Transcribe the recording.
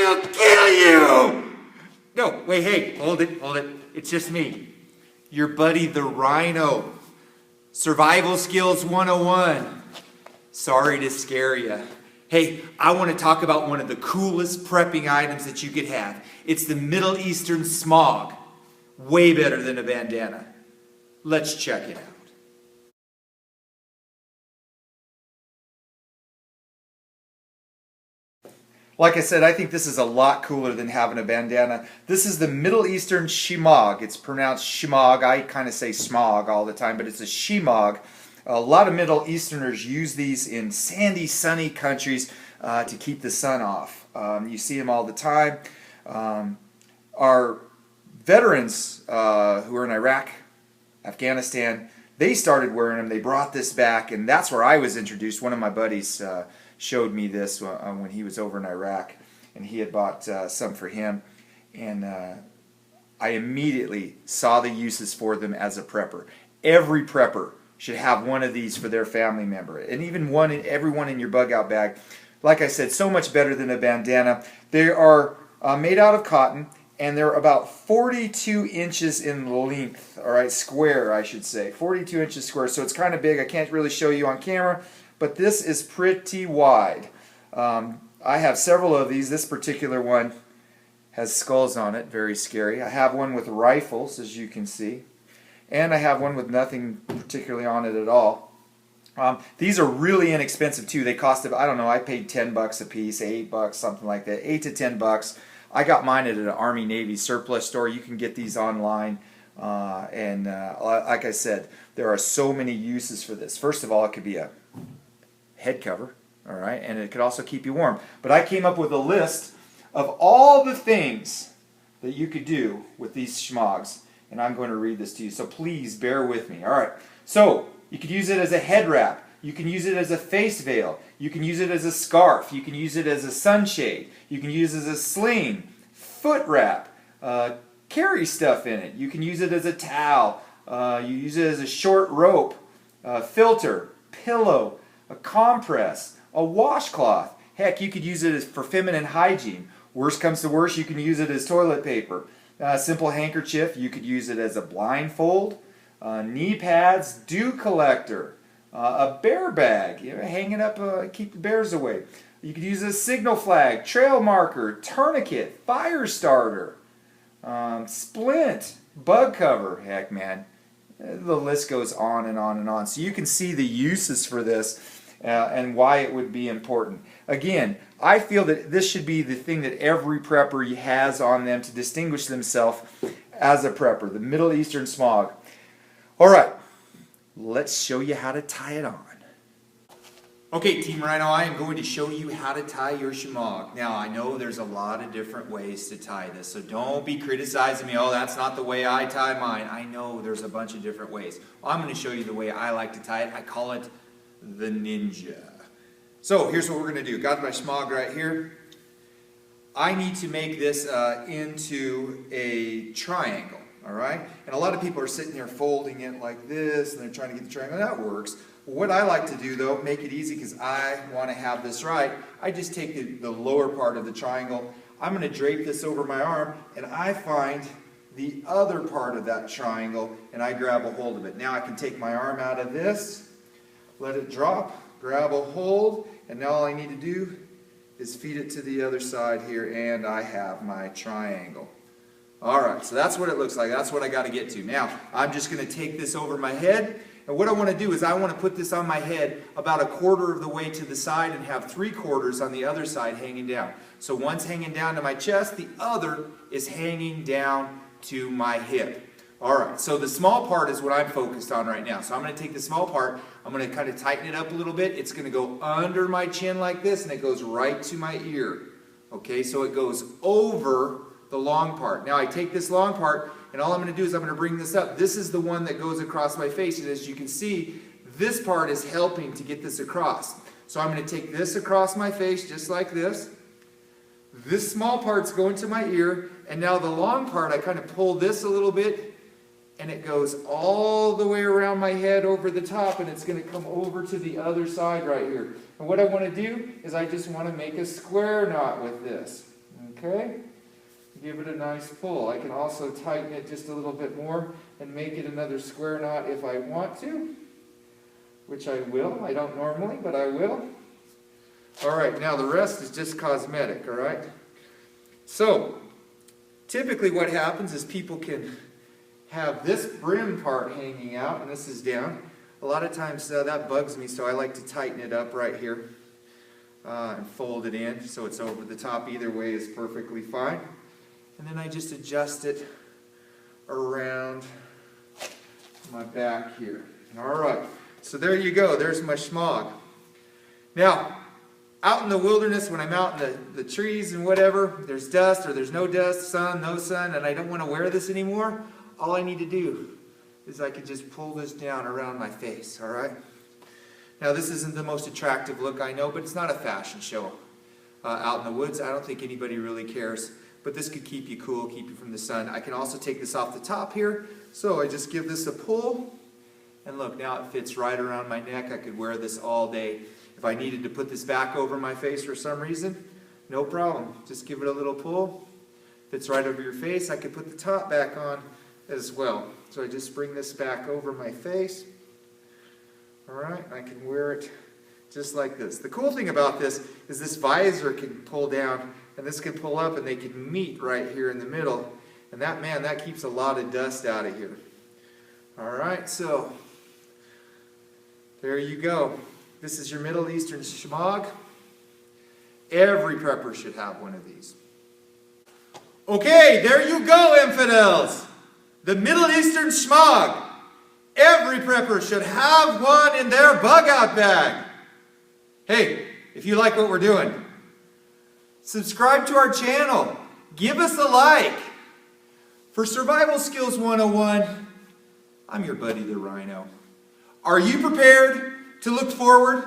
I'll kill you! No, wait, hey, hold it. It's just me. Your buddy the Rhino. Survival Skills 101. Sorry to scare you. Hey, I want to talk about one of the coolest prepping items that you could have. It's the Middle Eastern Shemagh. Way better than a bandana. Let's check it out. Like I said, I think this is a lot cooler than having a bandana. This is the Middle Eastern Shemagh. It's pronounced Shemagh. I kind of say smog all the time, but it's a Shemagh. A lot of Middle Easterners use these in sandy, sunny countries to keep the sun off. You see them all the time. Our veterans who are in Iraq, Afghanistan, they started wearing them. They brought this back, and that's where I was introduced. One of my buddies showed me this when he was over in Iraq, and he had bought some for him, and I immediately saw the uses for them as a prepper. Every prepper should have one of these for their family member, and even everyone in your bug out bag. Like I said, so much better than a bandana. They are made out of cotton, and they're about 42 inches in length, all right, square I should say, 42 inches square, so it's kind of big. I can't really show you on camera, but this is pretty wide. I have several of these. This particular one has skulls on it, very scary. I have one with rifles, as you can see, and I have one with nothing particularly on it at all. These are really inexpensive too. They cost, I don't know, I paid 10 bucks a piece, $8, something like that, 8 to 10 bucks. I got mine at an Army Navy surplus store. You can get these online. Like I said, there are so many uses for this. First of all, it could be a head cover, all right, and it could also keep you warm. But I came up with a list of all the things that you could do with these Shemaghs, and I'm going to read this to you, so please bear with me. All right, so you could use it as a head wrap. You can use it as a face veil. You can use it as a scarf. You can use it as a sunshade. You can use it as a sling, foot wrap, carry stuff in it. You can use it as a towel. You use it as a short rope, filter, pillow, a compress, a washcloth. Heck, you could use it for feminine hygiene. Worst comes to worst, you can use it as toilet paper. Simple handkerchief. You could use it as a blindfold, knee pads, dew collector, a bear bag, hang it up, keep the bears away. You could use a signal flag, trail marker, tourniquet, fire starter, splint, bug cover. Heck, man, the list goes on and on and on. So you can see the uses for this and why it would be important. Again, I feel that this should be the thing that every prepper has on them to distinguish themselves as a prepper, the Middle Eastern Shemagh. All right, let's show you how to tie it on. Okay, Team Rhino, I am going to show you how to tie your Shemagh. Now, I know there's a lot of different ways to tie this, so don't be criticizing me, oh, that's not the way I tie mine. I know there's a bunch of different ways. Well, I'm going to show you the way I like to tie it. I call it the ninja. So, here's what we're going to do. Got my Shemagh right here. I need to make this into a triangle, all right? And a lot of people are sitting there folding it like this, and they're trying to get the triangle. That works. What I like to do, though, make it easy because I want to have this right, I just take the lower part of the triangle. I'm going to drape this over my arm, and I find the other part of that triangle, and I grab a hold of it. Now I can take my arm out of this, let it drop, grab a hold, and now all I need to do is feed it to the other side here, and I have my triangle. Alright, so that's what it looks like. That's what I got to get to. Now, I'm just going to take this over my head. And what I want to do is I want to put this on my head about a quarter of the way to the side and have 3/4 on the other side hanging down. So one's hanging down to my chest, the other is hanging down to my hip. Alright, so the small part is what I'm focused on right now. So I'm going to take the small part, I'm going to kind of tighten it up a little bit. It's going to go under my chin like this, and it goes right to my ear. Okay, so it goes over the long part. Now I take this long part, and all I'm going to do is I'm going to bring this up. This is the one that goes across my face, and as you can see, this part is helping to get this across. So I'm going to take this across my face just like this. This small part's going to my ear, and now the long part, I kind of pull this a little bit, and it goes all the way around my head over the top, and it's going to come over to the other side right here. And what I want to do is I just want to make a square knot with this. Okay? Give it a nice pull. I can also tighten it just a little bit more and make it another square knot if I want to, which I will. I don't normally, but I will. All right, now the rest is just cosmetic, all right? So, typically what happens is people can have this brim part hanging out, and this is down. A lot of times that bugs me, so I like to tighten it up right here and fold it in so it's over the top. Either way is perfectly fine. And then I just adjust it around my back here. All right, so there you go. There's my Shemagh. Now, out in the wilderness, when I'm out in the trees and whatever, there's dust or there's no dust, sun, no sun, and I don't want to wear this anymore, all I need to do is I can just pull this down around my face, all right? Now, this isn't the most attractive look, I know, but it's not a fashion show. Out in the woods, I don't think anybody really cares. But this could keep you cool, keep you from the sun. I can also take this off the top here. So I just give this a pull. And look, now it fits right around my neck. I could wear this all day. If I needed to put this back over my face for some reason, no problem. Just give it a little pull. Fits right over your face. I could put the top back on as well. So I just bring this back over my face. All right, I can wear it just like this. The cool thing about this is this visor can pull down and this can pull up and they can meet right here in the middle. And that keeps a lot of dust out of here. All right, so there you go. This is your Middle Eastern Shemagh. Every prepper should have one of these. Okay, there you go, infidels. The Middle Eastern Shemagh. Every prepper should have one in their bug-out bag. Hey, if you like what we're doing, subscribe to our channel. Give us a like. For Survival Skills 101, I'm your buddy the Rhino. Are you prepared to look forward